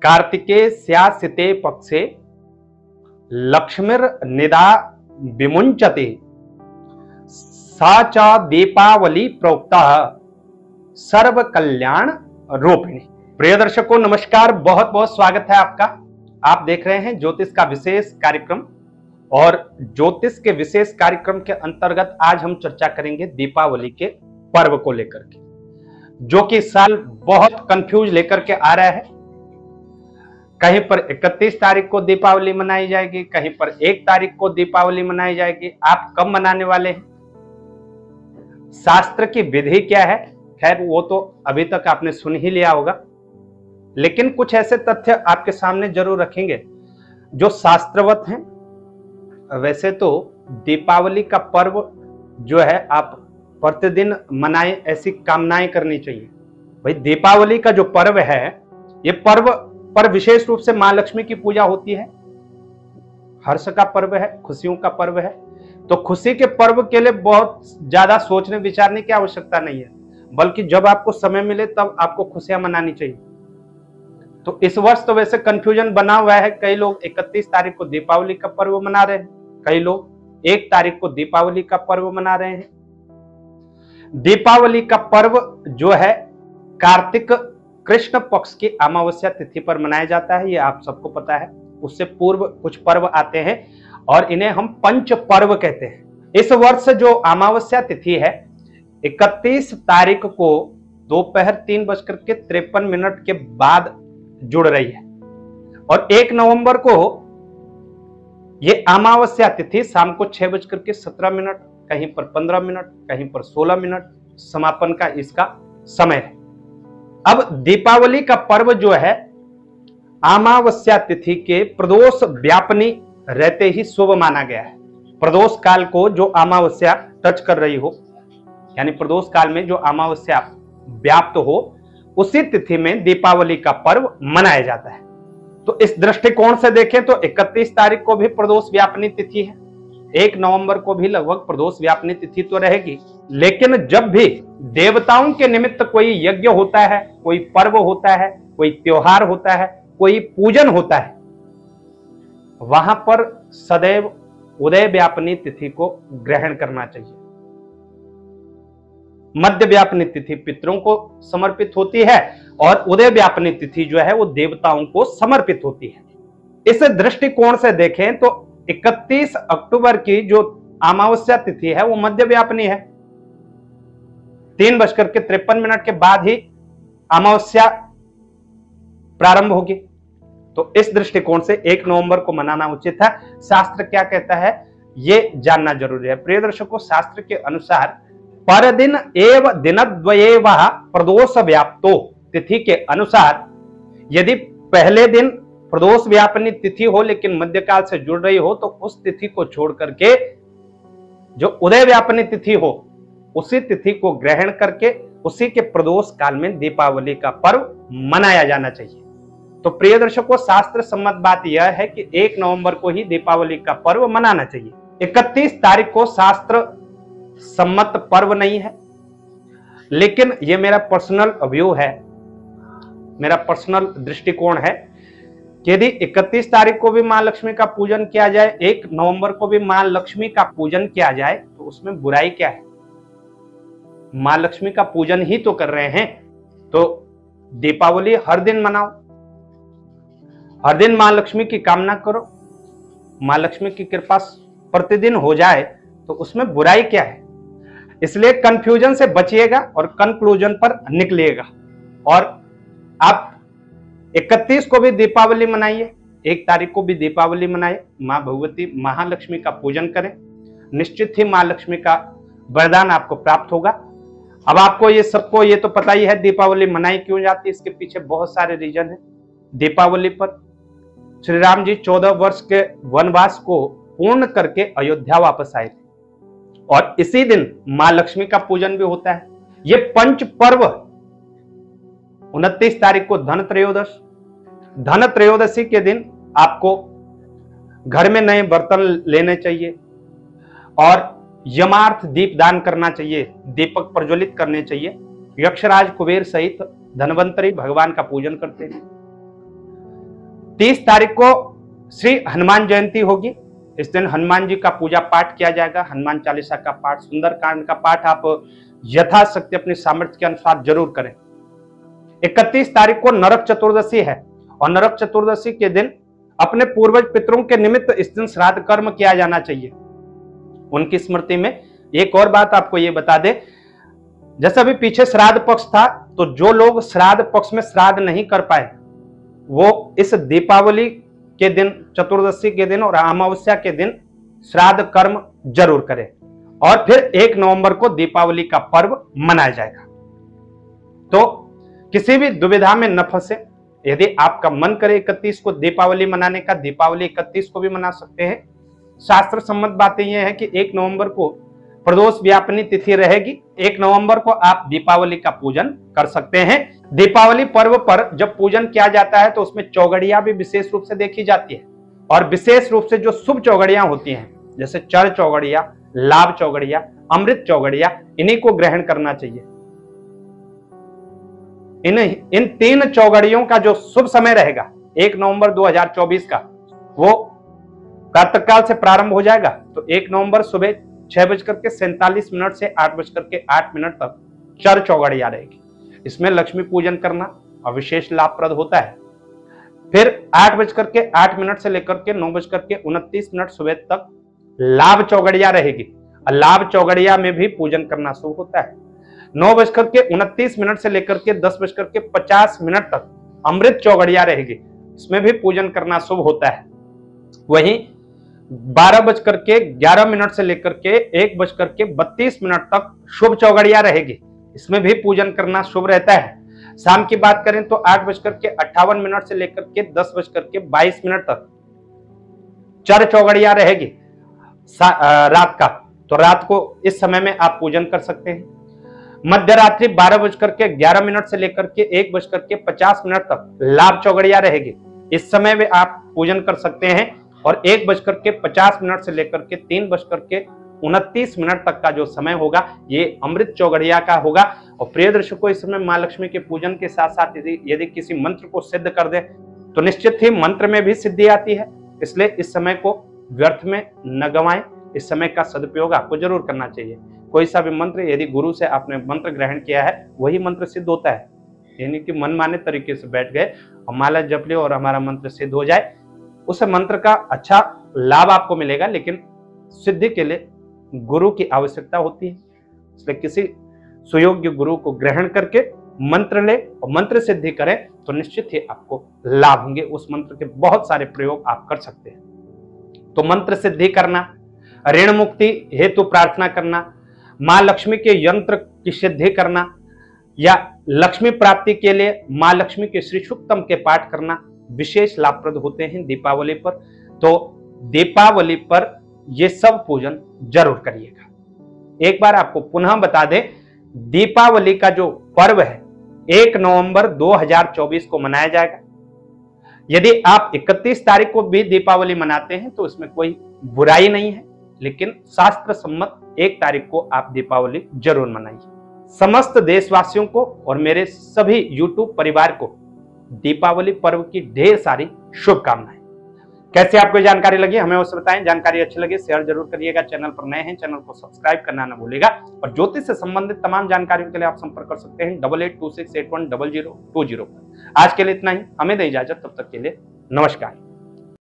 कार्तिकेस्यासिते पक्षे लक्ष्मीर्निदा विमुञ्चते सा च दीपावली प्रोक्तः सर्व कल्याण रूपिणी। प्रिय दर्शकों नमस्कार, बहुत बहुत स्वागत है आपका। आप देख रहे हैं ज्योतिष का विशेष कार्यक्रम और ज्योतिष के विशेष कार्यक्रम के अंतर्गत आज हम चर्चा करेंगे दीपावली के पर्व को लेकर के, जो कि साल बहुत कंफ्यूज लेकर के आ रहा है। कहीं पर 31 तारीख को दीपावली मनाई जाएगी, कहीं पर 1 तारीख को दीपावली मनाई जाएगी। आप कब मनाने वाले हैं, शास्त्र की विधि क्या है, खैर वो तो अभी तक आपने सुन ही लिया होगा, लेकिन कुछ ऐसे तथ्य आपके सामने जरूर रखेंगे जो शास्त्रवत हैं। वैसे तो दीपावली का पर्व जो है आप प्रतिदिन मनाएं, ऐसी कामनाएं करनी चाहिए। भाई दीपावली का जो पर्व है, ये पर्व पर विशेष रूप से मां लक्ष्मी की पूजा होती है। हर्ष का पर्व है, खुशियों का पर्व है, तो खुशी के पर्व के लिए बहुत ज्यादा सोचने विचारने की आवश्यकता नहीं है, बल्कि जब आपको समय मिले तब आपको खुशियां मनानी चाहिए। तो इस वर्ष तो वैसे कंफ्यूजन बना हुआ है। कई लोग 31 तारीख को दीपावली का पर्व मना रहे हैं, कई लोग 1 तारीख को दीपावली का पर्व मना रहे हैं। दीपावली का पर्व जो है कार्तिक कृष्ण पक्ष की अमावस्या तिथि पर मनाया जाता है, ये आप सबको पता है। उससे पूर्व कुछ पर्व आते हैं और इन्हें हम पंच पर्व कहते हैं। इस वर्ष जो अमावस्या तिथि है 31 तारीख को दोपहर 3:53 के बाद जुड़ रही है और 1 नवंबर को ये अमावस्या तिथि शाम को 6:17, कहीं पर 15 मिनट, कहीं पर 16 मिनट समापन का इसका समय है। अब दीपावली का पर्व जो है अमावस्या तिथि के प्रदोष व्यापनी रहते ही शुभ माना गया है। प्रदोष काल को जो अमावस्या टच कर रही हो, यानी प्रदोष काल में जो अमावस्या व्याप्त हो, उसी तिथि में दीपावली का पर्व मनाया जाता है। तो इस दृष्टिकोण से देखें तो 31 तारीख को भी प्रदोष व्यापनी तिथि है, 1 नवंबर को भी लगभग प्रदोष व्यापनी तिथि तो रहेगी। लेकिन जब भी देवताओं के निमित्त कोई यज्ञ होता है, कोई पर्व होता है, कोई त्योहार होता है, कोई पूजन होता है, वहां पर सदैव उदय व्यापनी तिथि को ग्रहण करना चाहिए। मध्य व्यापनी तिथि पितरों को समर्पित होती है और उदय व्यापनी तिथि जो है वो देवताओं को समर्पित होती है। इस दृष्टिकोण से देखें तो 31 अक्टूबर की जो अमावस्या तिथि है वो मध्य व्यापनी है। 3:53 के बाद ही अमावस्या प्रारंभ होगी। तो इस दृष्टिकोण से 1 नवंबर को मनाना उचित है। शास्त्र क्या कहता है ये जानना जरूरी है। प्रिय दर्शकों, शास्त्र के अनुसार परदिन एव दिनद्वये वह प्रदोष व्याप्तो तिथि के अनुसार यदि पहले दिन प्रदोष व्यापनी तिथि हो लेकिन मध्यकाल से जुड़ रही हो, तो उस तिथि को छोड़ करके जो उदय व्यापनी तिथि हो उसी तिथि को ग्रहण करके उसी के प्रदोष काल में दीपावली का पर्व मनाया जाना चाहिए। तो प्रिय दर्शकों, शास्त्र सम्मत बात यह है कि 1 नवंबर को ही दीपावली का पर्व मनाना चाहिए। 31 तारीख को शास्त्र सम्मत पर्व नहीं है, लेकिन यह मेरा पर्सनल व्यू है, मेरा पर्सनल दृष्टिकोण है कि यदि 31 तारीख को भी मां लक्ष्मी का पूजन किया जाए, 1 नवंबर को भी मां लक्ष्मी का पूजन किया जाए, तो उसमें बुराई क्या है? मां लक्ष्मी का पूजन ही तो कर रहे हैं, तो दीपावली हर दिन मनाओ, हर दिन मां लक्ष्मी की कामना करो, मां लक्ष्मी की कृपा प्रतिदिन हो जाए, तो उसमें बुराई क्या है? इसलिए कंफ्यूजन से बचिएगा और कंक्लूजन पर निकलिएगा। और आप 31 को भी दीपावली मनाइए, 1 तारीख को भी दीपावली मनाइए, मां भगवती महालक्ष्मी का पूजन करें, निश्चित ही मां लक्ष्मी का वरदान आपको प्राप्त होगा। अब आपको ये सबको ये तो पता ही है दीपावली मनाई क्यों जाती है, इसके पीछे बहुत सारे रीजन है। दीपावली पर श्री राम जी 14 वर्ष के वनवास को पूर्ण करके अयोध्या वापस आए थे और इसी दिन मां लक्ष्मी का पूजन भी होता है। ये पंच पर्व 29 तारीख को धन त्रयोदशी के दिन आपको घर में नए बर्तन लेने चाहिए और यमार्थ दीप दान करना चाहिए, दीपक प्रज्वलित करने चाहिए। यक्षराज कुबेर सहित धनवंतरी भगवान का पूजन करते हैं। 30 तारीख को श्री हनुमान जयंती होगी। इस दिन हनुमान जी का पूजा पाठ किया जाएगा। हनुमान चालीसा का पाठ, सुंदरकांड का पाठ आप यथाशक्ति अपने सामर्थ्य के अनुसार जरूर करें। 31 तारीख को नरक चतुर्दशी है और नरक चतुर्दशी के दिन अपने पूर्वज पितरों के निमित्त इस दिन श्राद्ध कर्म किया जाना चाहिए, उनकी स्मृति में। एक और बात आपको ये बता दे, जैसे अभी पीछे श्राद्ध पक्ष था, तो जो लोग श्राद्ध पक्ष में श्राद्ध नहीं कर पाए वो इस दीपावली के दिन, चतुर्दशी के दिन और अमावस्या के दिन श्राद्ध कर्म जरूर करें। और फिर 1 नवंबर को दीपावली का पर्व मनाया जाएगा। तो किसी भी दुविधा में न फंसे। यदि आपका मन करे 31 को दीपावली मनाने का, दीपावली 31 को भी मना सकते हैं। शास्त्र सम्मत बातें यह है कि 1 नवंबर को प्रदोष व्यापनी तिथि रहेगी। 1 नवंबर को आप दीपावली का पूजन कर सकते हैं। दीपावली पर्व पर जब पूजन किया जाता है तो उसमें चौगड़ियां भी विशेष रूप से देखी जाती है, और विशेष रूप से जो शुभ चौगड़ियां होती हैं, जैसे चर चौगड़िया, लाभ चौगड़िया, अमृत चौगड़िया, इन्हीं को ग्रहण करना चाहिए। इन 3 चौगड़ियों का जो शुभ समय रहेगा 1 नवंबर 2024 का, वो प्रातःकाल से प्रारंभ हो जाएगा। तो 1 नवंबर सुबह 6:47 से 8:08 तक चर चौगड़िया रहेगी। इसमें लक्ष्मी पूजन करना और विशेष लाभप्रद होता है। फिर 8:08 से लेकर के 9:29 सुबह तक लाभ चौगड़िया रहेगी। और लाभ चौगड़िया में भी पूजन करना शुभ होता है। 9:29 से लेकर के 10:50 तक अमृत चौगड़िया रहेगी, इसमें भी पूजन करना शुभ होता है। वहीं 12:11 से लेकर के 1:32 तक शुभ चौगड़िया रहेगी, इसमें भी पूजन करना शुभ रहता है। शाम की बात करें तो 8:58 से लेकर के 10:22 तक चर चौगड़िया रहेगी रात का, तो रात को इस समय में आप पूजन कर सकते हैं। मध्य रात्रि 12:11 से लेकर के 1:50 तक लाभ चौगड़िया रहेगी, इस समय में आप पूजन कर सकते हैं। और 1:50 से लेकर के 3:29 तक का जो समय होगा ये अमृत चौगड़िया का होगा। और प्रिय दर्शकों, इस समय मां लक्ष्मी के पूजन के साथ साथ यदि किसी मंत्र को सिद्ध कर दे तो निश्चित ही मंत्र में भी सिद्धि आती है। इसलिए इस समय को व्यर्थ में न गंवाएं, इस समय का सदुपयोग आपको जरूर करना चाहिए। कोई सा भी मंत्र यदि गुरु से आपने मंत्र ग्रहण किया है वही मंत्र सिद्ध होता है, यानी कि मनमाने तरीके से बैठ गए और माला जप लिया और हमारा मंत्र सिद्ध हो जाए, उस मंत्र का अच्छा लाभ आपको मिलेगा, लेकिन सिद्धि के लिए गुरु की आवश्यकता होती है। इसलिए किसी सुयोग्य गुरु को ग्रहण करके मंत्र ले और मंत्र सिद्धि करें तो निश्चित ही आपको लाभ होंगे। उस मंत्र के बहुत सारे प्रयोग आप कर सकते हैं। तो मंत्र सिद्धि करना, ऋण मुक्ति हेतु प्रार्थना करना, मां लक्ष्मी के यंत्र की सिद्धि करना, या लक्ष्मी प्राप्ति के लिए मां लक्ष्मी के श्री सूक्तम के पाठ करना विशेष लाभप्रद होते हैं दीपावली पर। तो दीपावली पर ये सब पूजन जरूर करिएगा। एक बार आपको पुनः बता दें, दीपावली का जो पर्व है 1 नवंबर 2024 को मनाया जाएगा। यदि आप 31 तारीख को भी दीपावली मनाते हैं तो इसमें कोई बुराई नहीं है, लेकिन शास्त्र सम्मत 1 तारीख को आप दीपावली जरूर मनाइए। समस्त देशवासियों को और मेरे सभी यूट्यूब परिवार को दीपावली पर्व की ढेर सारी शुभकामनाएं। कैसे आपको जानकारी लगी हमें उससे बताएं। जानकारी अच्छी लगी शेयर जरूर करिएगा। चैनल पर नए हैं चैनल को सब्सक्राइब करना न भूलिएगा। और ज्योतिष से संबंधित तमाम जानकारियों के लिए आप संपर्क कर सकते हैं 8826810020 पर। आज के लिए इतना ही, हमें दें इजाजत, तब तक के लिए नमस्कार।